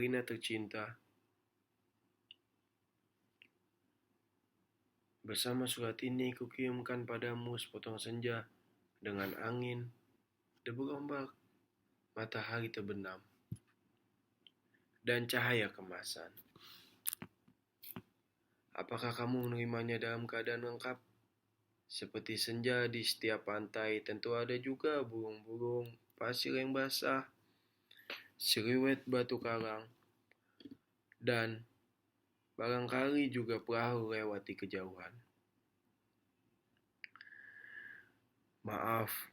Alina tercinta, bersama surat ini kukirimkan padamu sepotong senja dengan angin, debu ombak, matahari terbenam, dan cahaya kemasan. Apakah kamu menerimanya dalam keadaan lengkap? Seperti senja di setiap pantai, tentu ada juga burung-burung, pasir yang basah, siriwet batu karang, dan barangkali juga perahu lewat di kejauhan. Maaf,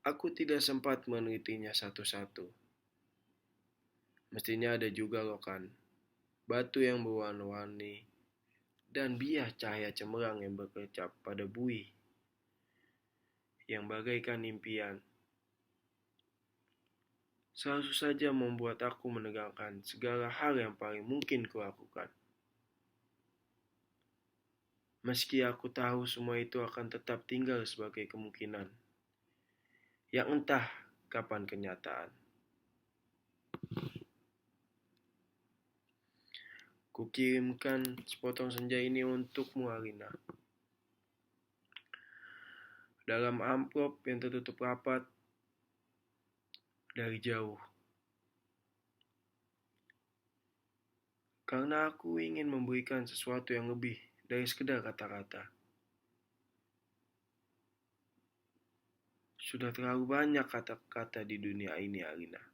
aku tidak sempat menelitinya satu-satu. Mestinya ada juga loh kan, batu yang berwarna-warni, dan biah cahaya cemerlang yang berkecap pada buih, yang bagaikan impian. Selalu saja membuat aku menegakkan segala hal yang paling mungkin kulakukan. Meski aku tahu semua itu akan tetap tinggal sebagai kemungkinan, yang entah kapan kenyataan. Kukirimkan sepotong senja ini untukmu, Alina. Dalam amplop yang tertutup rapat dari jauh. Karena aku ingin memberikan sesuatu yang lebih dari sekedar kata-kata. Sudah terlalu banyak kata-kata di dunia ini, Alina.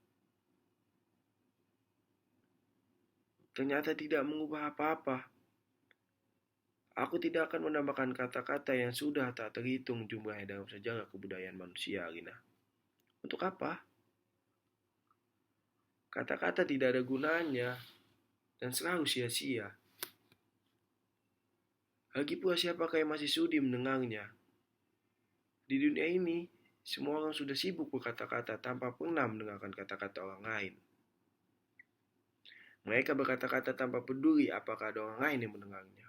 Ternyata tidak mengubah apa-apa. Aku tidak akan menambahkan kata-kata yang sudah tak terhitung jumlahnya dalam sejarah kebudayaan manusia, Alina. Untuk apa? Kata-kata tidak ada gunanya dan selalu sia-sia. Lagi pula siapakah yang masih sudi mendengarnya? Di dunia ini, semua orang sudah sibuk berkata-kata tanpa pernah mendengarkan kata-kata orang lain. Mereka berkata-kata tanpa peduli apakah ada orang lain yang mendengarnya.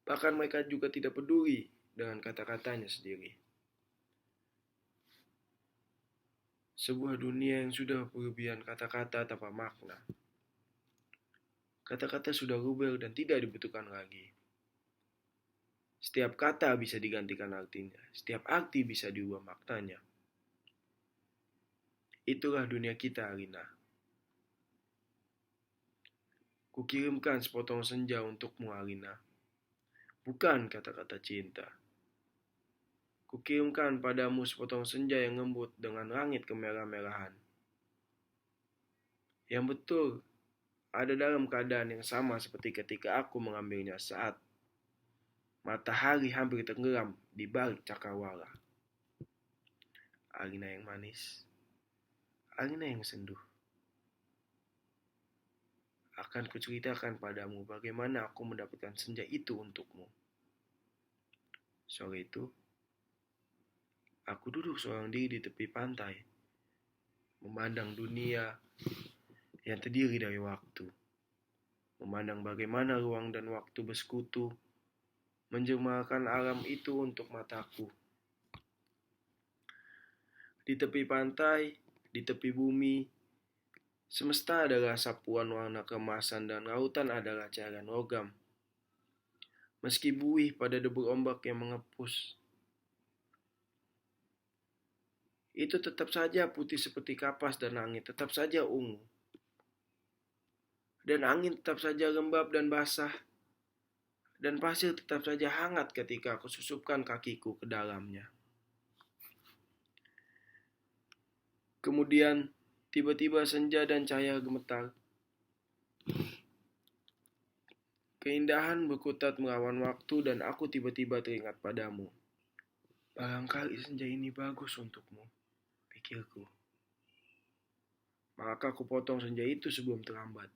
Bahkan mereka juga tidak peduli dengan kata-katanya sendiri. Sebuah dunia yang sudah berlebihan kata-kata tanpa makna. Kata-kata sudah rubel dan tidak dibutuhkan lagi. Setiap kata bisa digantikan artinya. Setiap arti bisa diubah maknanya. Itulah dunia kita, Alina. Kukirimkan sepotong senja untukmu, Alina. Bukan kata-kata cinta. Kukirimkan padamu sepotong senja yang lembut dengan langit kemerah-merahan. Yang betul ada dalam keadaan yang sama seperti ketika aku mengambilnya saat matahari hampir tenggelam di balik cakrawala. Alina yang manis, Alina yang senduh. Akan kuceritakan padamu bagaimana aku mendapatkan senja itu untukmu. Sore itu, aku duduk seorang diri di tepi pantai, memandang dunia yang terdiri dari waktu. Memandang bagaimana ruang dan waktu bersekutu, menjelmakan alam itu untuk mataku. Di tepi pantai, di tepi bumi, semesta adalah sapuan warna keemasan dan lautan adalah cairan logam. Meski buih pada debur ombak yang mengepus, itu tetap saja putih seperti kapas dan langit tetap saja ungu. Dan angin tetap saja lembab dan basah. Dan pasir tetap saja hangat ketika aku susupkan kakiku ke dalamnya. Kemudian tiba-tiba senja dan cahaya gemetar. Keindahan berkutat melawan waktu dan aku tiba-tiba teringat padamu. Barangkali senja ini bagus untukmu, pikirku. Maka aku potong senja itu sebelum terlambat.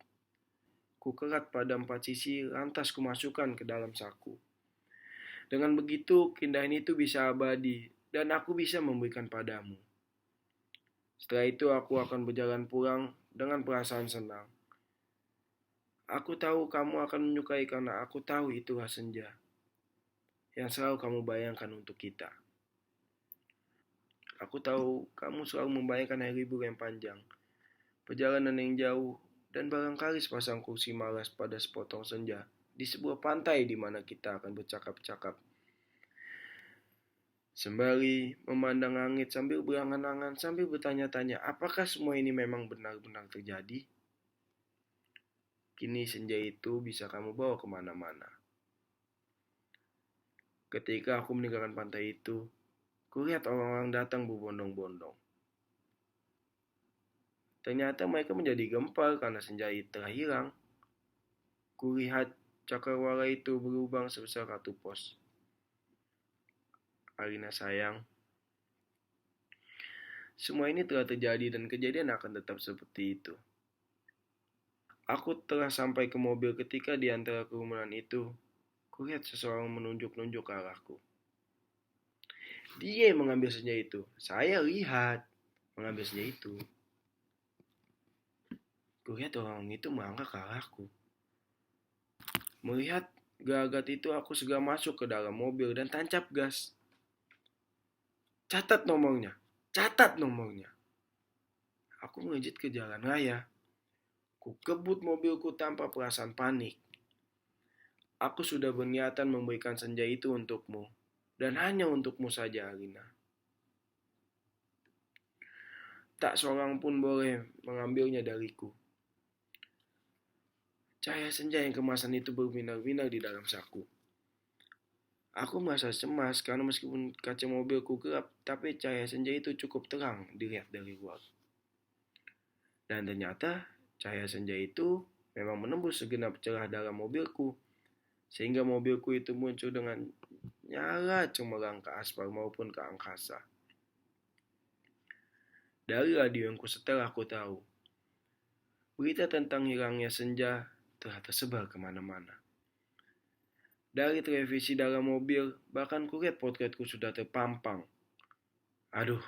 Kukerat pada 4 sisi, lantas kumasukkan ke dalam saku. Dengan begitu, keindahan itu bisa abadi, dan aku bisa memberikan padamu. Setelah itu, aku akan berjalan pulang dengan perasaan senang. Aku tahu kamu akan menyukai karena aku tahu itulah senja yang selalu kamu bayangkan untuk kita. Aku tahu kamu selalu membayangkan hari libur yang panjang, perjalanan yang jauh, dan barangkali sepasang kursi malas pada sepotong senja di sebuah pantai di mana kita akan bercakap-cakap. Sembari memandang langit sambil berangan-angan sambil bertanya-tanya apakah semua ini memang benar-benar terjadi? Kini senja itu bisa kamu bawa kemana-mana. Ketika aku meninggalkan pantai itu, kulihat orang-orang datang berbondong-bondong. Ternyata mereka menjadi gempar karena senja itu telah hilang. Kulihat cakrawala itu berlubang sebesar kartu pos. Alina sayang, semua ini telah terjadi dan kejadian akan tetap seperti itu. Aku telah sampai ke mobil ketika di antara kerumunan itu, kulihat seseorang menunjuk-nunjuk ke arahku. Dia yang mengambil senja itu. Saya lihat mengambil senja itu. Kulihat orang itu melangkah ke arahku. Melihat gelagat itu, aku segera masuk ke dalam mobil dan tancap gas. Catat nomornya. Catat nomornya. Aku melejit ke jalan raya. Ku kebut mobilku tanpa perasaan panik. Aku sudah berniatan memberikan senja itu untukmu. Dan hanya untukmu saja, Alina. Tak seorang pun boleh mengambilnya dariku. Cahaya senja yang kemasan itu berbinar-binar di dalam saku. Aku merasa cemas karena meskipun kaca mobilku gelap, tapi cahaya senja itu cukup terang dilihat dari luar. Dan ternyata cahaya senja itu memang menembus segenap celah dalam mobilku, sehingga mobilku itu muncul dengan nyala cemerlang ke aspal maupun ke angkasa. Dari radio yang kusetel aku tahu, berita tentang hilangnya senja telah tersebar kemana-mana. Dari televisi dalam mobil, bahkan kulihat potretku sudah terpampang. Aduh,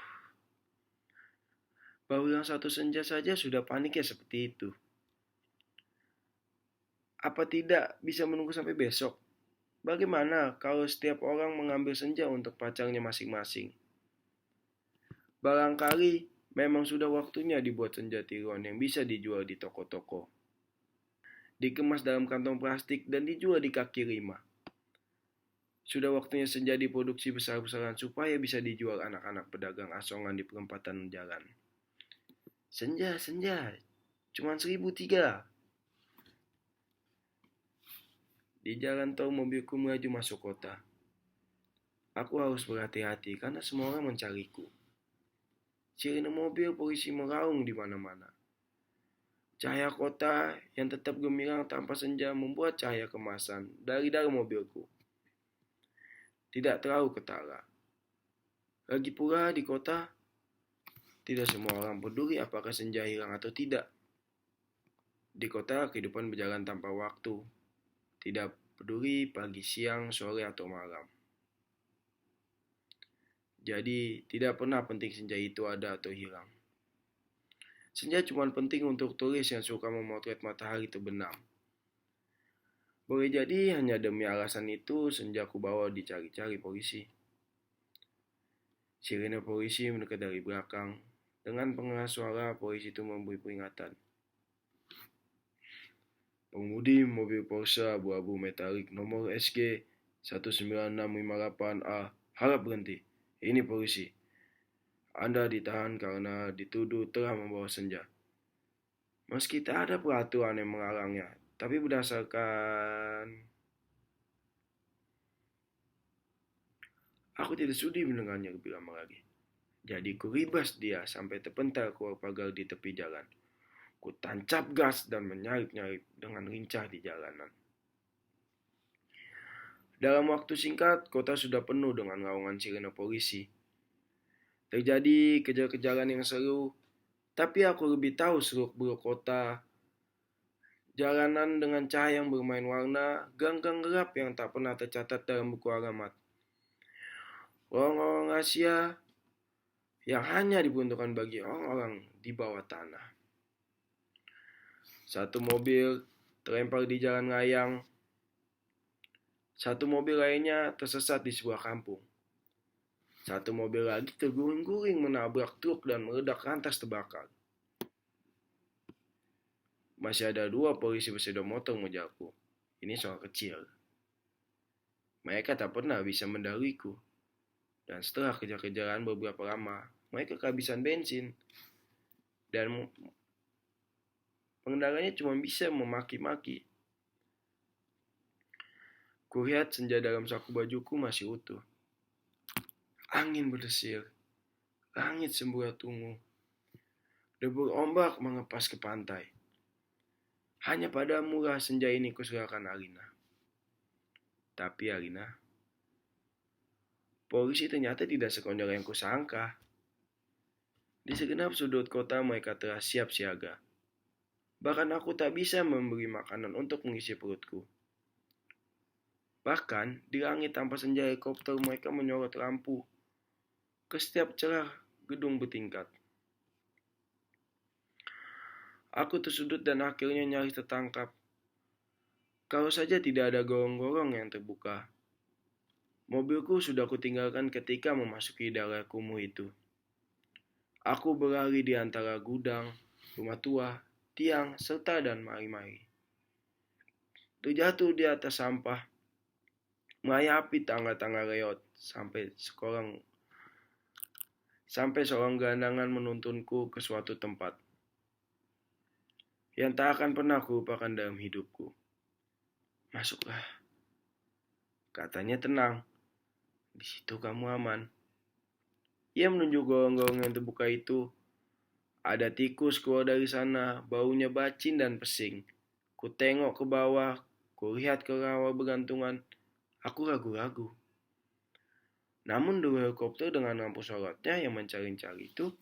baru yang satu senja saja sudah panik ya seperti itu. Apa tidak bisa menunggu sampai besok? Bagaimana kalau setiap orang mengambil senja untuk pacarnya masing-masing? Barangkali memang sudah waktunya dibuat senja tiruan yang bisa dijual di toko-toko. Dikemas dalam kantong plastik dan dijual di kaki lima. Sudah waktunya senja diproduksi besar-besaran supaya bisa dijual anak-anak pedagang asongan di perempatan jalan. Senja, cuma 1.003. Di jalan tol mobilku melaju masuk kota. Aku harus berhati-hati karena semua orang mencariku. Sirine mobil polisi meraung di mana-mana. Cahaya kota yang tetap gemilang tanpa senja membuat cahaya kemasan dari dalam mobilku tidak terlalu ketara. Lagi pula di kota, tidak semua orang peduli apakah senja hilang atau tidak. Di kota, kehidupan berjalan tanpa waktu. Tidak peduli pagi, siang, sore, atau malam. Jadi, tidak pernah penting senja itu ada atau hilang. Senja cuma penting untuk turis yang suka memotret matahari terbenam. Boleh jadi hanya demi alasan itu senja ku bawa dicari-cari polisi. Sirine polisi mendekat dari belakang. Dengan pengeras suara, polisi itu memberi peringatan. Pengemudi mobil Porsche abu-abu metalik nomor SG 19658A harap berhenti. Ini polisi. Anda ditahan karena dituduh telah membawa senja. Meski tak ada peraturan yang melarangnya, tapi berdasarkan... Aku tidak sudi mendengarnya lebih lama lagi. Jadi ku ribas dia sampai terpental keluar pagar di tepi jalan. Ku tancap gas dan menyalip-nyalip dengan lincah di jalanan. Dalam waktu singkat, kota sudah penuh dengan raungan sirene polisi. Terjadi kejar-kejaran yang seru, tapi aku lebih tahu seluk-beluk kota. Jalanan dengan cahaya yang bermain warna, gang-gang gelap yang tak pernah tercatat dalam buku alamat. Lorong-lorong rahasia yang hanya diperuntukkan bagi orang-orang di bawah tanah. Satu mobil terlempar di jalan layang. Satu mobil lainnya tersesat di sebuah kampung. Satu mobil lagi terguling-guling menabrak truk dan meledak lantas terbakar. Masih ada 2 polisi bersepeda motor mengejarku. Ini soal kecil. Mereka tak pernah bisa mendahuiku. Dan setelah kejar-kejaran beberapa lama, mereka kehabisan bensin. Dan pengendaranya cuma bisa memaki-maki. Kulihat senja dalam saku bajuku masih utuh. Angin berdesir. Langit semburat ungu. Debur ombak mengepas ke pantai. Hanya padamu lah senja ini kuserahkan Alina. Tapi Alina, polisi ternyata tidak sekonyol yang kusangka. Di segenap sudut kota mereka telah siap siaga. Bahkan aku tak bisa memberi makanan untuk mengisi perutku. Bahkan di langit tanpa senja helikopter mereka menyorot lampu ke setiap celah gedung bertingkat. Aku tersudut dan akhirnya nyaris tertangkap. Kalau saja tidak ada gorong-gorong yang terbuka. Mobilku sudah kutinggalkan ketika memasuki daerah kumuh itu. Aku berlari di antara gudang, rumah tua, tiang, serta dan mari-mari. Terjatuh di atas sampah, mengayapi tangga-tangga reot sampai seorang gelandangan menuntunku ke suatu tempat yang tak akan pernah kulupakan dalam hidupku. Masuklah, katanya tenang. Di situ kamu aman. Ia menunjuk gorong-gorong yang terbuka itu. Ada tikus keluar dari sana, baunya bacin dan pesing. Ku tengok ke bawah, ku lihat ke rawa bergantungan. Aku ragu-ragu. Namun dua helikopter dengan lampu sorotnya yang mencari-cari itu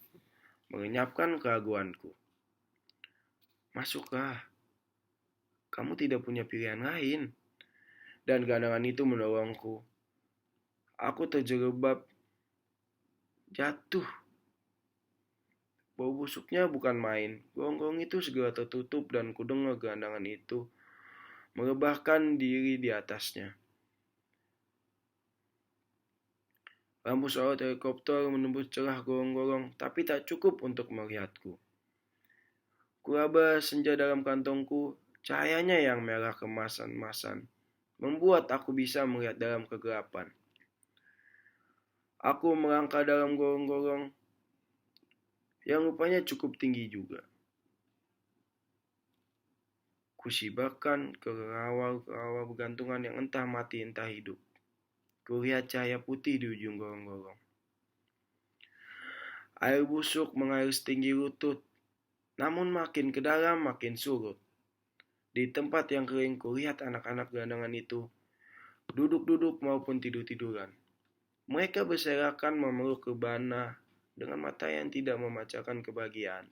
mengenyapkan keraguanku. Masuklah, kamu tidak punya pilihan lain. Dan gelandangan itu mendorongku. Aku terjerembab, jatuh. Bau busuknya bukan main. Gorong-gorong itu segera tertutup dan kudengar gelandangan itu merebahkan diri di atasnya. Lampu sorot helikopter menembus celah gorong-gorong, tapi tak cukup untuk melihatku. Kuraba senja dalam kantongku, cahayanya yang merah kemasan-masan, membuat aku bisa melihat dalam kegelapan. Aku melangkah dalam gorong-gorong yang rupanya cukup tinggi juga. Kusibakan ke rawa bergantungan yang entah mati entah hidup. Kulihat cahaya putih di ujung gorong-gorong. Air busuk mengalir setinggi lutut, namun makin ke dalam makin surut. Di tempat yang kering kulihat anak-anak gelandangan itu duduk-duduk maupun tidur-tiduran. Mereka berserakan memeluk rebana dengan mata yang tidak memancarkan kebahagiaan.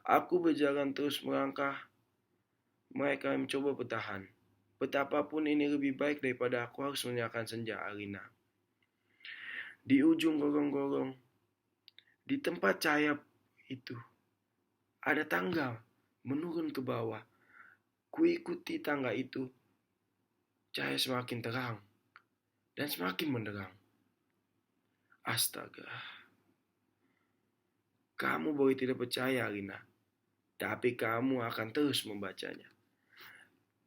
Aku berjalan terus melangkah. Mereka mencoba bertahan. Betapapun ini lebih baik daripada aku harus menyalakan senja Alina. Di ujung gorong-gorong, di tempat cahaya itu, ada tangga menurun ke bawah. Kuikuti tangga itu. Cahaya semakin terang dan semakin menderang. Astaga. Kamu boleh tidak percaya, Alina. Tapi kamu akan terus membacanya.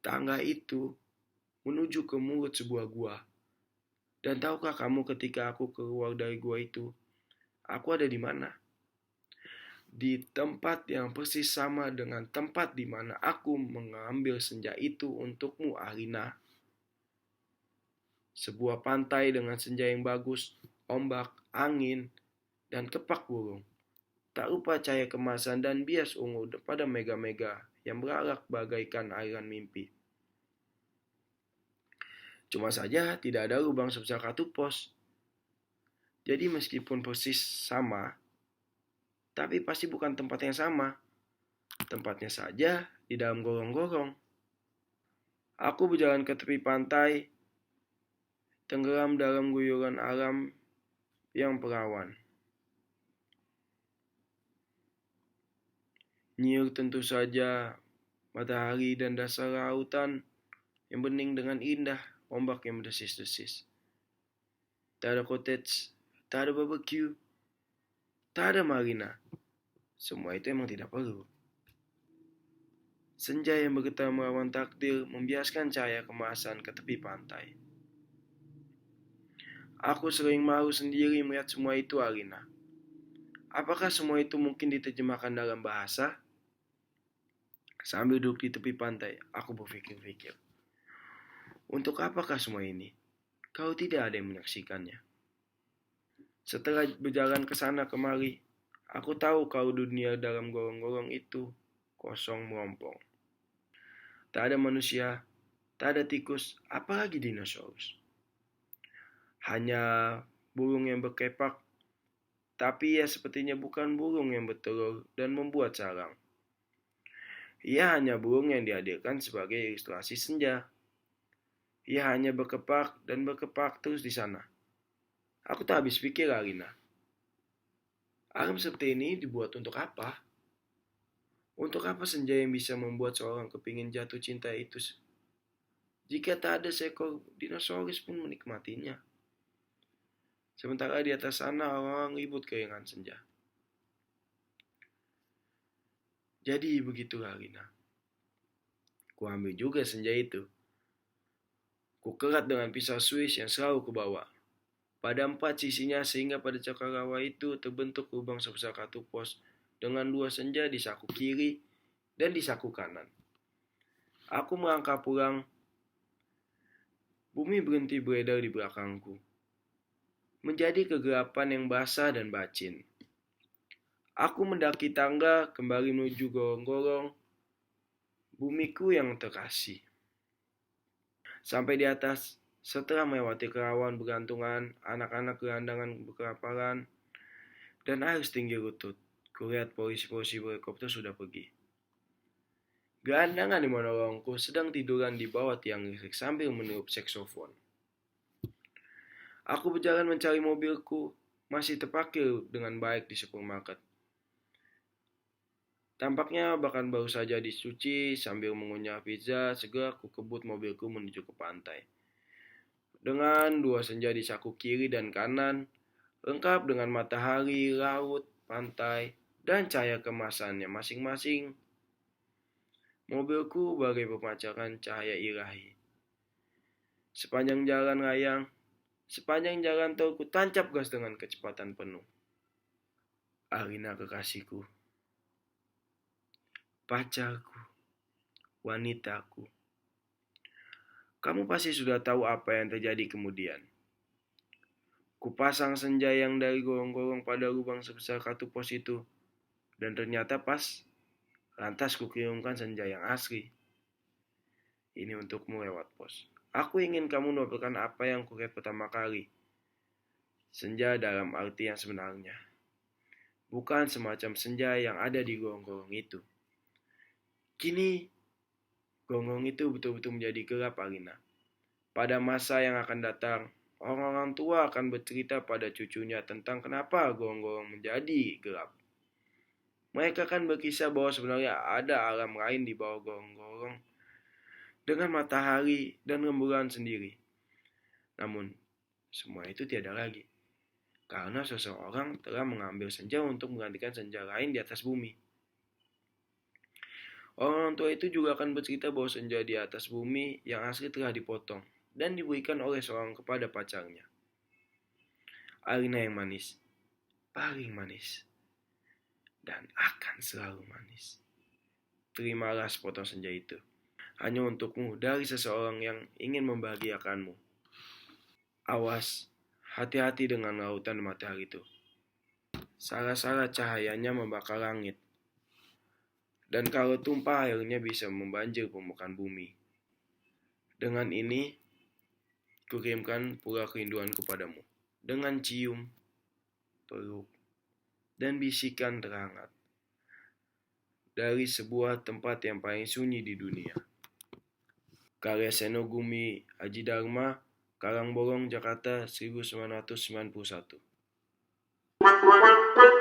Tangga itu menuju ke mulut sebuah gua. Dan tahukah kamu ketika aku keluar dari gua itu, aku ada di mana? Di tempat yang persis sama dengan tempat di mana aku mengambil senja itu untukmu, Alina. Sebuah pantai dengan senja yang bagus, ombak, angin, dan kepak burung. Tak lupa cahaya kemasan dan bias ungu pada mega-mega yang berarak bagaikan aliran mimpi. Cuma saja tidak ada lubang sebesar kartu pos. Jadi meskipun persis sama, tapi pasti bukan tempat yang sama. Tempatnya saja di dalam gorong-gorong. Aku berjalan ke tepi pantai, tenggelam dalam guyuran alam yang perawan. Nyiur tentu saja, matahari dan dasar lautan yang bening dengan indah, ombak yang berdesis-desis. tak ada cottage, tak ada barbecue, tak ada marina. Semua itu emang tidak perlu. Senja yang bergetar melawan takdir membiaskan cahaya kemasan ke tepi pantai. Aku sering malu sendiri melihat semua itu, Alina. Apakah semua itu mungkin diterjemahkan dalam bahasa? Sambil duduk di tepi pantai, aku berpikir-pikir. Untuk apakah semua ini? Kau tidak ada yang menyaksikannya. Setelah berjalan ke sana kemari, aku tahu kau dunia dalam gorong-gorong itu kosong melompong. Tak ada manusia, tak ada tikus, apalagi dinosaurus. Hanya burung yang berkepak, tapi ia sepertinya bukan burung yang bertelur dan membuat sarang. Ia hanya burung yang dihadirkan sebagai ilustrasi senja. Ia hanya berkepak dan berkepak terus di sana. Aku tak habis pikir, Alina. Alam seperti ini dibuat untuk apa? Untuk apa senja yang bisa membuat seorang kepingin jatuh cinta itu? Jika tak ada seekor dinosaurus pun menikmatinya. Sementara di atas sana orang ribut keringan senja. Jadi begitulah, Alina. Ku ambil juga senja itu. Ku kerat dengan pisau Swiss yang selalu kubawa. Pada 4 sisinya sehingga pada cakrawala itu terbentuk lubang sebesar kartu pos dengan 2 senja di saku kiri dan di saku kanan. Aku melangkah pulang. Bumi berhenti beredar di belakangku. Menjadi kegelapan yang basah dan bacin. Aku mendaki tangga kembali menuju gorong-gorong bumiku yang terkasih. Sampai di atas, setelah melewati kerawan bergantungan, anak-anak gelandangan berkelaparan, dan air setinggi lutut, kulihat polisi-polisi berhelikopter sudah pergi. Gelandangan di monolongku sedang tiduran di bawah tiang listrik sambil meniup saksofon. Aku berjalan mencari mobilku, masih terparkir dengan baik di supermarket. Tampaknya bahkan baru saja dicuci sambil mengunyah pizza, segera aku kebut mobilku menuju ke pantai. Dengan 2 senja di saku kiri dan kanan, lengkap dengan matahari, laut, pantai, dan cahaya kemasannya masing-masing. Mobilku bagai pemancaran cahaya ilahi. Sepanjang jalan layang, sepanjang jalan tol ku tancap gas dengan kecepatan penuh. Alina kekasihku, pacarku, wanitaku. Kamu pasti sudah tahu apa yang terjadi kemudian. Kupasang senja yang dari gorong-gorong pada lubang sebesar kartu pos itu. Dan ternyata pas, lantas kukirimkan senja yang asli. Ini untukmu lewat pos. Aku ingin kamu menopelkan apa yang kulihat pertama kali. Senja dalam arti yang sebenarnya. Bukan semacam senja yang ada di gorong-gorong itu. Kini, gorong-gorong itu betul-betul menjadi gelap, Alina. Pada masa yang akan datang, orang-orang tua akan bercerita pada cucunya tentang kenapa gorong-gorong menjadi gelap. Mereka akan berkisah bahwa sebenarnya ada alam lain di bawah gorong-gorong dengan matahari dan rembulan sendiri. Namun, semua itu tiada lagi. Karena seseorang telah mengambil senja untuk menggantikan senja lain di atas bumi. Orang tua itu juga akan bercerita bahwa senja di atas bumi yang asli telah dipotong dan diberikan oleh seorang kepada pacarnya. Alina yang manis, paling manis, dan akan selalu manis. Terimalah sepotong senja itu, hanya untukmu dari seseorang yang ingin membahagiakanmu. Awas, hati-hati dengan lautan matahari itu. Salah-salah cahayanya membakar langit. Dan kalau tumpah airnya bisa membanjir permukaan bumi. Dengan ini, kukirimkan pula kerinduanku padamu. Dengan cium, peluk, dan bisikan terhangat. Dari sebuah tempat yang paling sunyi di dunia. Karya Seno Gumi Aji Dharma, Karangborong, Jakarta 1991.